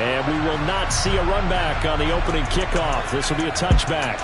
And we will not see a run back on the opening kickoff. This will be a touchback.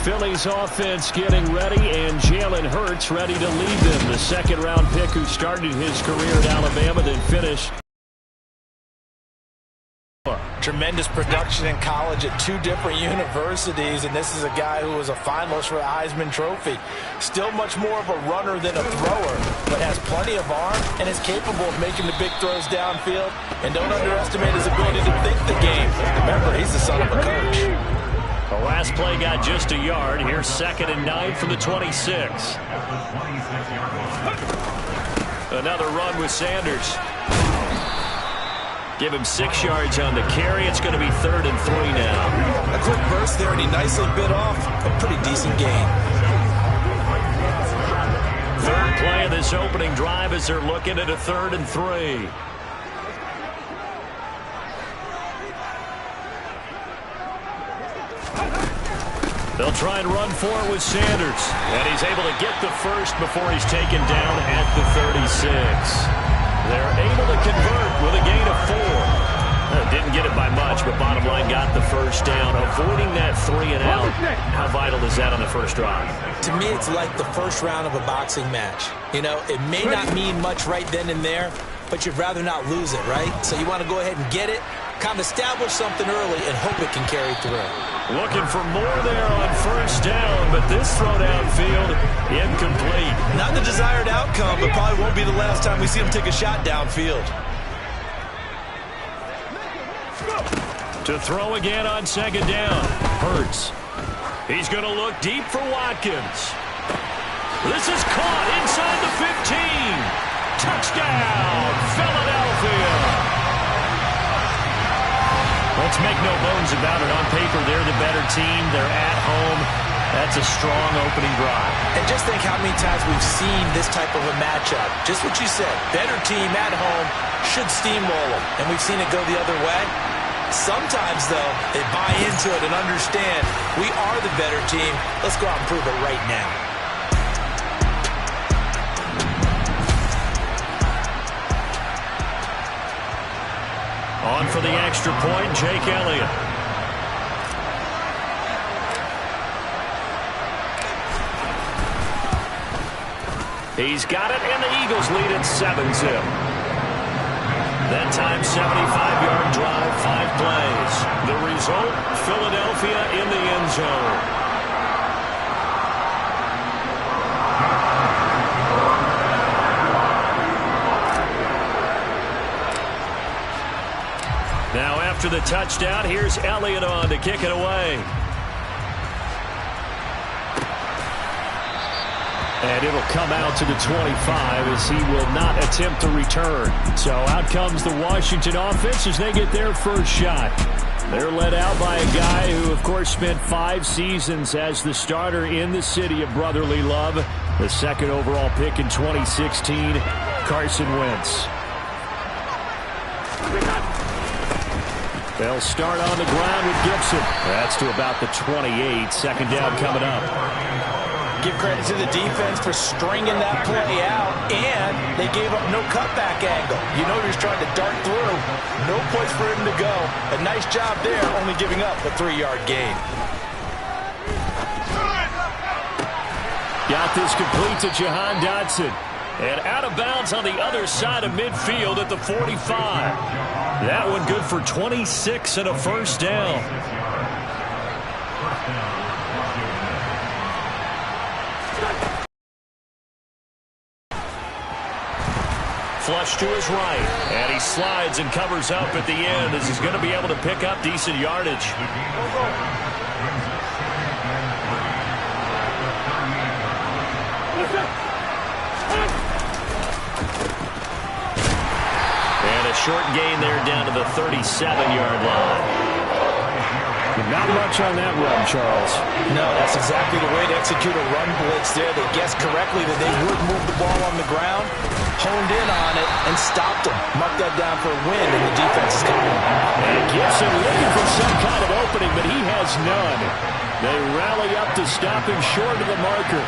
Philly's offense getting ready, and Jalen Hurts ready to lead them. The second-round pick who started his career at Alabama, then finished. Tremendous production in college at 2 different universities, and this is a guy who was a finalist for the Heisman Trophy. Still much more of a runner than a thrower, but has plenty of arm and is capable of making the big throws downfield. And don't underestimate his ability to think the game. Remember, he's the son of a coach. The last play got just a yard. Here's 2nd and 9 from the 26. Another run with Sanders. Give him 6 yards on the carry. It's going to be 3rd and 3 now. A quick burst there, and he nicely bit off a pretty decent gain. Third play of this opening drive as they're looking at a 3rd and 3. They'll try and run for it with Sanders. And he's able to get the first before he's taken down at the 36. They're able to convert with a gain of 4. Didn't get it by much, but bottom line got the first down. Avoiding that 3 and out. How vital is that on the first drive? To me, it's like the first round of a boxing match. You know, it may not mean much right then and there, but you'd rather not lose it, right? So you want to go ahead and get it, kind of establish something early, and hope it can carry through. Looking for more there on first down, but this throw downfield, incomplete. Not the desired outcome, but probably won't be the last time we see him take a shot downfield. To throw again on 2nd down. Hurts. He's going to look deep for Watkins. This is caught inside the 15. Touchdown, Philadelphia. Let's make no bones about it. On paper, they're the better team. They're at home. That's a strong opening drive. And just think how many times we've seen this type of a matchup. Just what you said. Better team at home should steamroll them. And we've seen it go the other way. Sometimes, though, they buy into it and understand we are the better team. Let's go out and prove it right now. On for the extra point, Jake Elliott. He's got it, and the Eagles lead it 7-0. That time, 75-yard drive, 5 plays. The result, Philadelphia in the end zone. Now after the touchdown, here's Elliott on to kick it away. And it'll come out to the 25 as he will not attempt to return. So out comes the Washington offense as they get their first shot. They're led out by a guy who, of course, spent 5 seasons as the starter in the city of brotherly love. The 2nd overall pick in 2016, Carson Wentz. They'll start on the ground with Gibson. That's to about the 28. 2nd down coming up. Give credit to the defense for stringing that play out, and they gave up no cutback angle. You know he was trying to dart through. No place for him to go. A nice job there, only giving up a 3-yard gain. Got this complete to Jahan Dotson. And out of bounds on the other side of midfield at the 45. That one good for 26 and a first down. Flush to his right. And he slides and covers up at the end as he's going to be able to pick up decent yardage. And a short gain there down to the 37-yard line. Not much on that run, Charles. No, that's exactly the way to execute a run blitz there. They guessed correctly that they would move the ball on the ground, honed in on it, and stopped them. Marked that down for a win, and the defense is coming. And Gibson looking for some kind of opening, but he has none. They rally up to stop him short of the marker.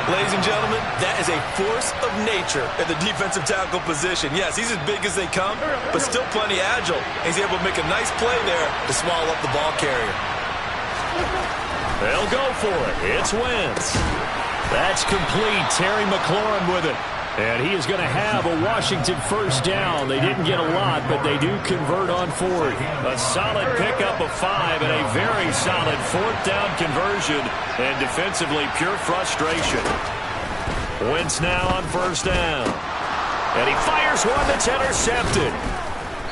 Ladies and gentlemen, that is a force of nature at the defensive tackle position. Yes, he's as big as they come, but still plenty agile. He's able to make a nice play there to swallow up the ball carrier. They'll go for it. It's Wentz. That's complete. Terry McLaurin with it. And he is going to have a Washington first down. They didn't get a lot, but they do convert on fourth. A solid pickup of 5 and a very solid fourth down conversion. And defensively, pure frustration. Wentz now on first down. And he fires one that's intercepted.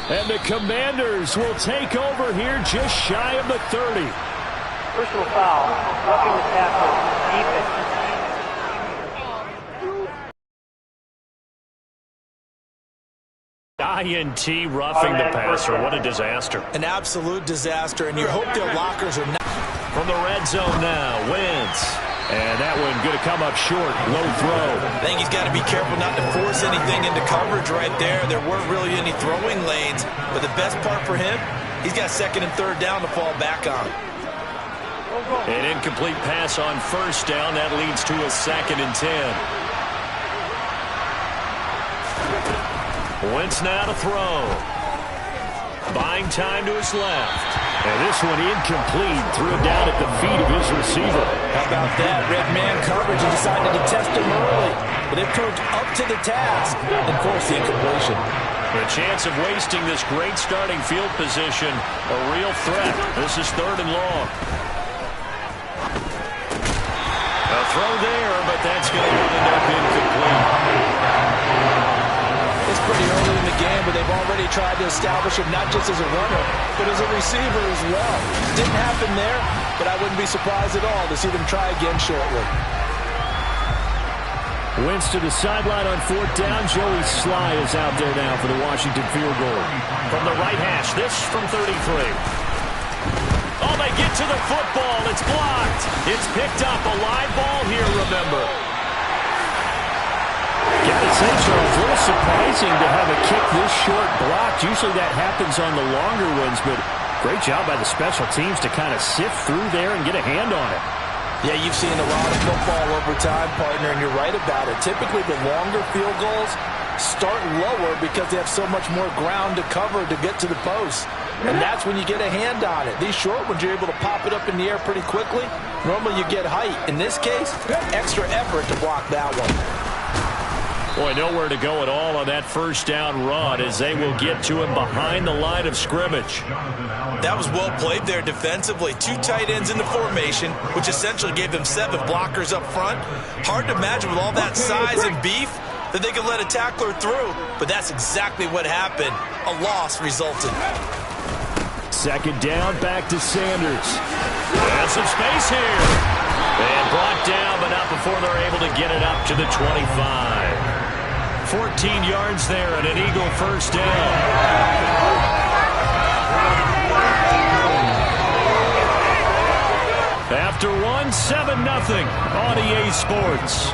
And the Commanders will take over here just shy of the 30. Personal foul, roughing the tackle, defense. INT roughing the passer. What a disaster. An absolute disaster, and you hope their lockers are not. From the red zone now, Wentz. And that one going to come up short. Low throw. I think he's got to be careful not to force anything into coverage right there. There weren't really any throwing lanes, but the best part for him, he's got second and third down to fall back on. An incomplete pass on first down. That leads to a 2nd and 10. Wentz now to throw. Buying time to his left. And this one incomplete. Threw it down at the feet of his receiver. How about that? Red man coverage and decided to test him early. But they proved up to the task and forced the incompletion. The chance of wasting this great starting field position, a real threat. This is 3rd and long. A throw there, but that's going to end up incomplete. It's pretty early in the game, but they've already tried to establish him not just as a runner, but as a receiver as well. Didn't happen there, but I wouldn't be surprised at all to see them try again shortly. Wentz to the sideline on 4th down. Joey Sly is out there now for the Washington field goal. From the right hash, this from 33. Oh, they get to the football. It's blocked. It's picked up. A live ball here, remember. Gotta say, Charles, a little surprising to have a kick this short blocked. Usually that happens on the longer ones, but great job by the special teams to kind of sift through there and get a hand on it. Yeah, you've seen a lot of football over time, partner, and you're right about it. Typically, the longer field goals start lower because they have so much more ground to cover to get to the post. And that's when you get a hand on it. These short ones, you're able to pop it up in the air pretty quickly. Normally, you get height. In this case, extra effort to block that one. Boy, nowhere to go at all on that first down run as they will get to him behind the line of scrimmage. That was well played there defensively. 2 tight ends in the formation, which essentially gave them 7 blockers up front. Hard to imagine with all that size and beef that they could let a tackler through, but that's exactly what happened. A loss resulted. 2nd down, back to Sanders. And some space here. And brought down, but not before they're able to get it up to the 25. 14 yards there and an Eagle first down. After one, 7-0 on EA Sports.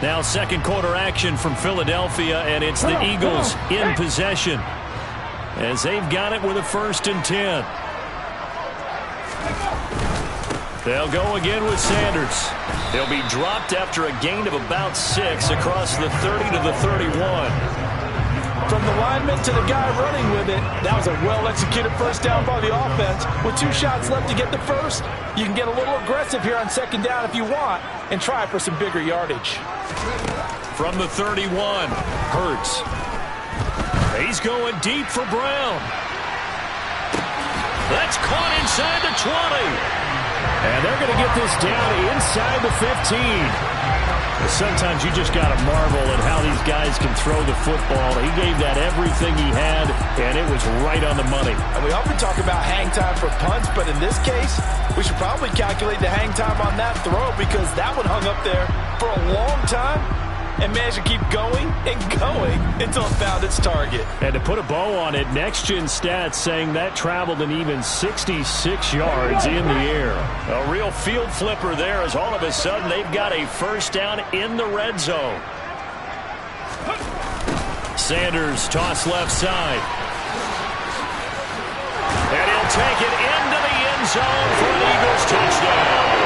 Now 2nd quarter action from Philadelphia, and it's the Eagles in possession as they've got it with a 1st and 10. They'll go again with Sanders. He'll be dropped after a gain of about 6 across the 30 to the 31. From the lineman to the guy running with it, that was a well-executed first down by the offense. With 2 shots left to get the first, you can get a little aggressive here on 2nd down if you want and try for some bigger yardage. From the 31, Hurts. He's going deep for Brown. That's caught inside the 20. And they're going to get this down inside the 15. Sometimes you just got to marvel at how these guys can throw the football. He gave that everything he had, and it was right on the money. And we often talk about hang time for punts, but in this case, we should probably calculate the hang time on that throw because that one hung up there for a long time and managed to keep going and going until it found its target. And to put a bow on it, Next Gen Stats saying that traveled an even 66 yards in the air. A real field flipper there as all of a sudden they've got a first down in the red zone. Sanders toss left side. And he'll take it into the end zone for an Eagles Eagles touchdown.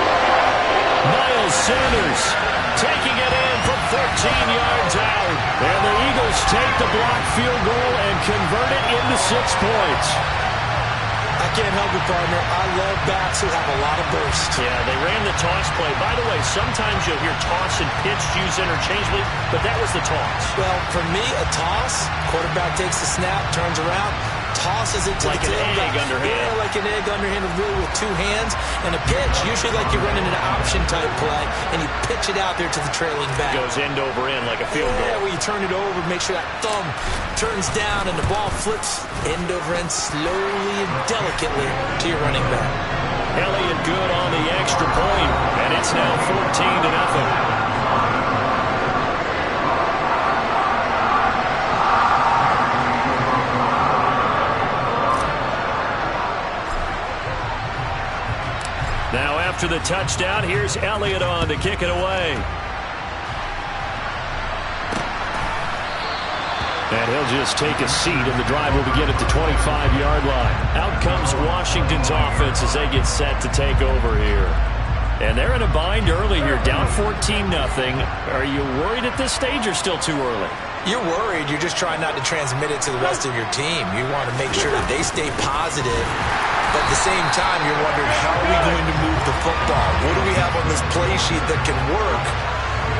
Miles Sanders taking it in from 14 yards out. And the Eagles take the blocked field goal and convert it into 6 points. I can't help it, partner. I love backs who have a lot of burst. Yeah, they ran the toss play. By the way, sometimes you'll hear toss and pitch used interchangeably, but that was the toss. Well, for me, a toss, quarterback takes the snap, turns around, tosses it to like the tail. Like an egg underhand. Yeah, like an egg underhand, really with 2 hands. And a pitch, usually like you're running an option-type play, and you pitch it out there to the trailing back. Goes end over end like a field goal. Yeah, where you turn it over, make sure that thumb turns down, and the ball flips end over end slowly and delicately to your running back. Elliott good on the extra point, and it's now 14-0. Now after the touchdown, here's Elliott on to kick it away. And he'll just take a seat, and the drive will begin at the 25-yard line. Out comes Washington's offense as they get set to take over here. And they're in a bind early here, down 14-0. Are you worried at this stage or still too early? You're worried. You're just trying not to transmit it to the rest of your team. You want to make sure that they stay positive. But at the same time, you're wondering, how are we going to move the football? What do we have on this play sheet that can work?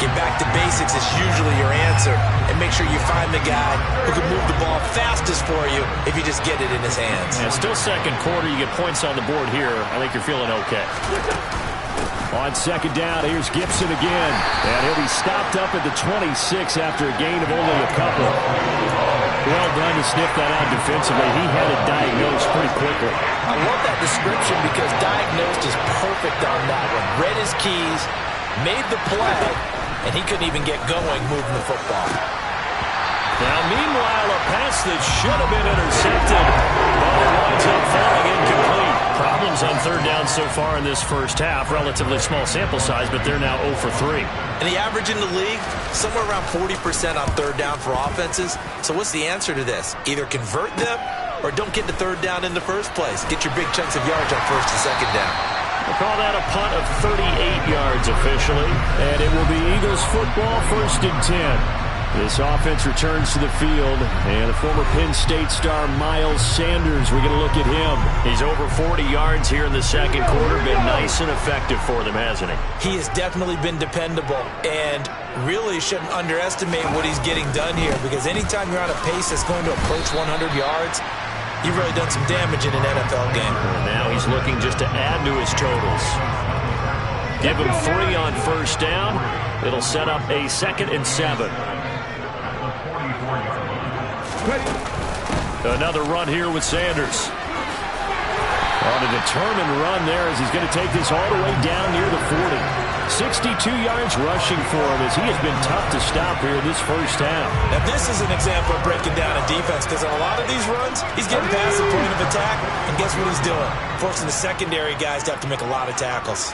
Get back to basics is usually your answer. And make sure you find the guy who can move the ball fastest for you if you just get it in his hands. Yeah, still second quarter. You get points on the board here. I think you're feeling okay. On second down, here's Gibson again. And he'll be stopped up at the 26 after a gain of only a couple. Well done to sniff that out defensively. He had it diagnosed pretty quickly. I love that description because diagnosed is perfect on that one. Read his keys, made the play, and he couldn't even get going moving the football. Now, meanwhile, a pass that should have been intercepted, but it winds up falling incomplete. Problems on third down so far in this first half. Relatively small sample size, but they're now 0 for 3. And the average in the league, somewhere around 40% on third down for offenses. So what's the answer to this? Either convert them or don't get to third down in the first place. Get your big chunks of yards on first and second down. We'll call that a punt of 38 yards officially. And it will be Eagles football, 1st and 10. This offense returns to the field, and the former Penn State star Miles Sanders, we're going to look at him. He's over 40 yards here in the second quarter. Been nice and effective for them, hasn't he? He has definitely been dependable, and really shouldn't underestimate what he's getting done here, because anytime you're on a pace that's going to approach 100 yards, you've really done some damage in an NFL game. And now he's looking just to add to his totals. Give him 3 on first down. It'll set up a 2nd and 7. Another run here with Sanders. On a determined run there as he's going to take this all the way down near the 40. 62 yards rushing for him as he has been tough to stop here in this first half. Now this is an example of breaking down a defense, because on a lot of these runs, he's getting past the point of attack, and guess what he's doing? Forcing the secondary guys to have to make a lot of tackles.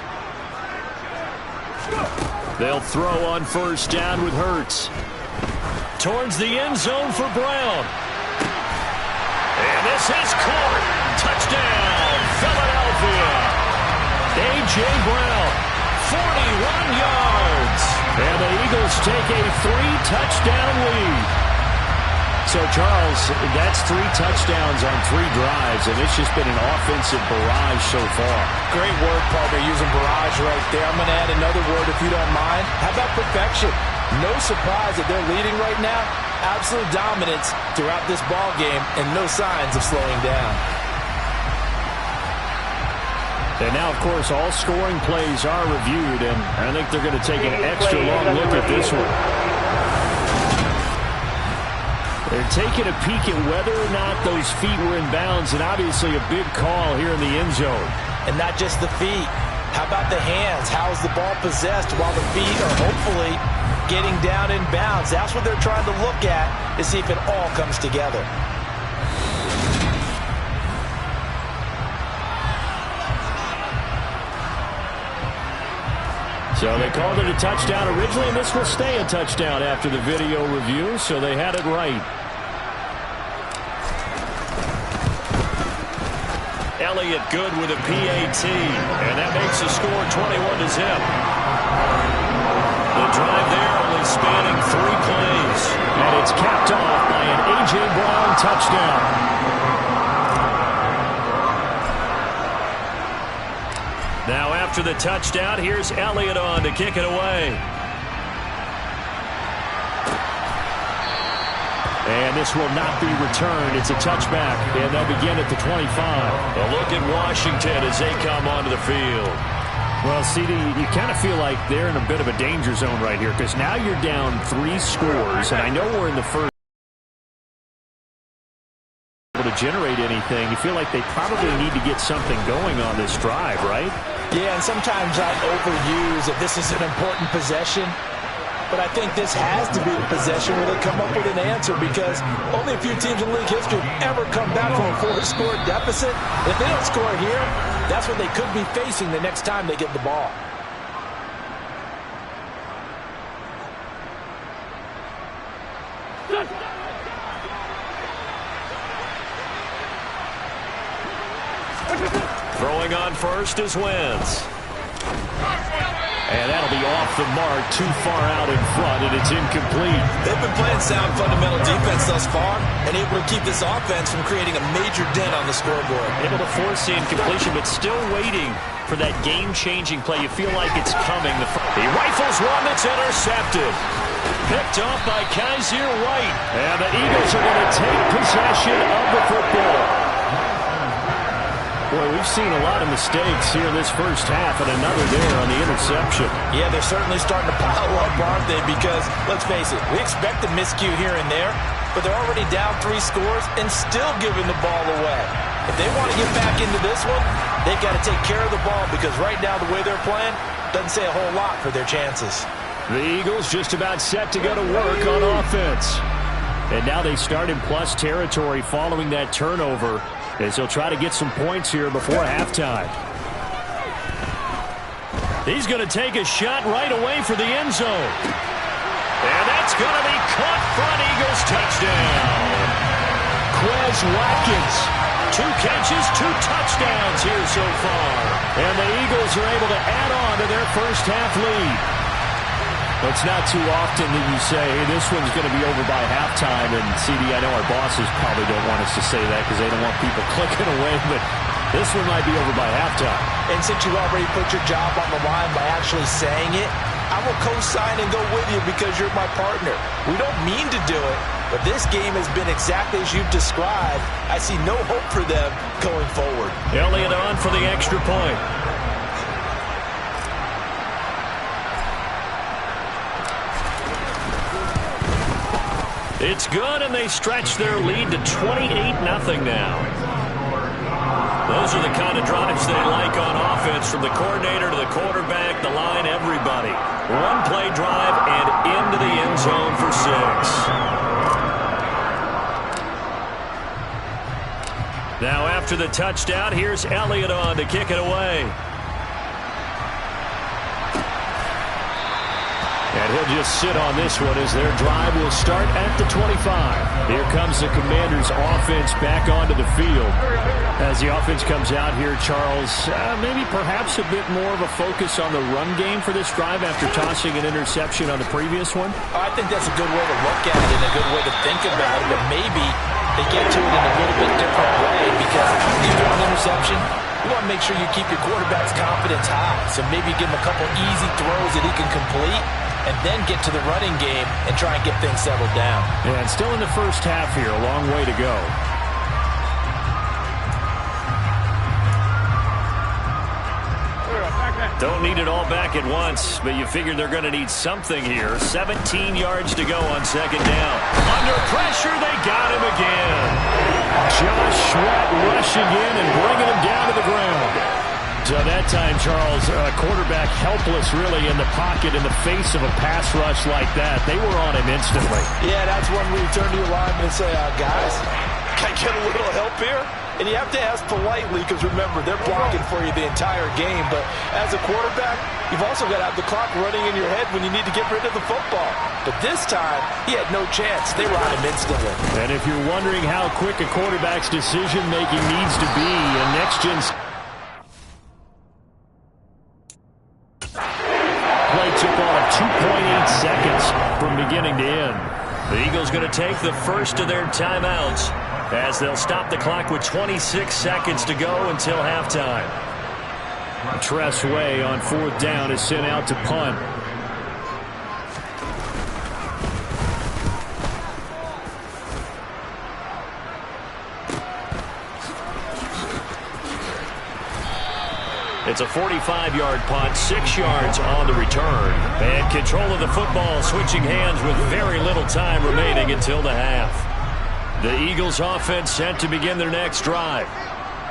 They'll throw on first down with Hurts. Towards the end zone for Brown. And this is caught. Touchdown, Philadelphia. A.J. Brown, 41 yards. And the Eagles take a 3-touchdown lead. So, Charles, that's 3 touchdowns on 3 drives, and it's just been an offensive barrage so far. Great word, partner, using barrage right there. I'm going to add another word if you don't mind. How about perfection? No surprise that they're leading right now. Absolute dominance throughout this ball game, and no signs of slowing down. And now, of course, all scoring plays are reviewed, and I think they're going to take an extra long look at this one. They're taking a peek at whether or not those feet were in bounds, and obviously a big call here in the end zone. And not just the feet. How about the hands? How is the ball possessed while the feet are hopefully getting down in bounds? That's what they're trying to look at to see if it all comes together. So they called it a touchdown originally, and this will stay a touchdown after the video review, so they had it right. Elliott good with a PAT. And that makes the score 21-0. The drive there only spanning 3 plays. And it's capped off by an A.J. Brown touchdown. Now after the touchdown, here's Elliott on to kick it away. And this will not be returned. It's a touchback, and they'll begin at the 25. A look at Washington as they come onto the field. Well, CD, you kind of feel like they're in a bit of a danger zone right here because now you're down 3 scores, and I know we're in the first to generate anything. You feel like they probably need to get something going on this drive, right? Yeah, and sometimes I overuse that this is an important possession. But I think this has to be the possession where they come up with an answer because only a few teams in league history have ever come back from a 4-score deficit. If they don't score here, that's what they could be facing the next time they get the ball. Throwing on first is Wentz. And that'll be off the mark, too far out in front, and it's incomplete. They've been playing sound fundamental defense thus far and able to keep this offense from creating a major dent on the scoreboard. Able to force the incompletion, but still waiting for that game-changing play. You feel like it's coming. He rifles one that's intercepted. Picked off by Kaiser White. And the Eagles are going to take possession of the football. Boy, we've seen a lot of mistakes here in this first half, and another there on the interception. Yeah, they're certainly starting to pile up, aren't they? Because, let's face it, we expect a miscue here and there, but they're already down 3 scores and still giving the ball away. If they want to get back into this one, they've got to take care of the ball because right now the way they're playing doesn't say a whole lot for their chances. The Eagles just about set to go to work on offense. And now they start in plus territory following that turnover, as they'll try to get some points here before halftime. He's going to take a shot right away for the end zone. And that's going to be caught front. Eagles touchdown. Quez Watkins. 2 catches, 2 touchdowns here so far. And the Eagles are able to add on to their first half lead. Well, it's not too often that you say, hey, this one's going to be over by halftime. And, CD, I know our bosses probably don't want us to say that because they don't want people clicking away, but this one might be over by halftime. And since you already put your job on the line by actually saying it, I will co-sign and go with you because you're my partner. We don't mean to do it, but this game has been exactly as you've described. I see no hope for them going forward. Elliott on for the extra point. It's good, and they stretch their lead to 28-0 now. Those are the kind of drives they like on offense, from the coordinator to the quarterback, the line, everybody. 1-play drive and into the end zone for 6. Now after the touchdown, here's Elliott on to kick it away. And he'll just sit on this one as their drive will start at the 25. Here comes the Commanders' offense back onto the field. As the offense comes out here, Charles, maybe perhaps a bit more of a focus on the run game for this drive after tossing an interception on the previous one? I think that's a good way to look at it and a good way to think about it, but maybe they get to it in a little bit different way because after you throw an interception, you want to make sure you keep your quarterback's confidence high. So maybe give him a couple easy throws that he can complete, and then get to the running game and try and get things settled down. And still in the first half here, a long way to go. Don't need it all back at once, but you figure they're going to need something here. 17 yards to go on second down. Under pressure, they got him again. Josh Sweat rushing in and bringing him down to the ground. So that time, Charles, quarterback helpless really in the pocket in the face of a pass rush like that. They were on him instantly. Yeah, that's when we turn to your lineman and say, guys, I get a little help here? And you have to ask politely because, remember, they're blocking for you the entire game. But as a quarterback, you've also got to have the clock running in your head when you need to get rid of the football. But this time, he had no chance. They were on him instantly. And if you're wondering how quick a quarterback's decision-making needs to be, a next-gen play took on of 2.8 seconds from beginning to end. The Eagles going to take the first of their timeouts as they'll stop the clock with 26 seconds to go until halftime. Tress Way on 4th down is sent out to punt. It's a 45-yard punt, 6 yards on the return. And control of the football switching hands with very little time remaining until the half. The Eagles offense set to begin their next drive.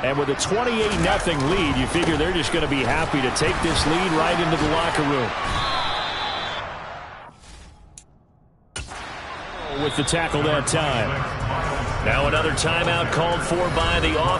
And with a 28-0 lead, you figure they're just going to be happy to take this lead right into the locker room. With the tackle that time. Now another timeout called for by the offense.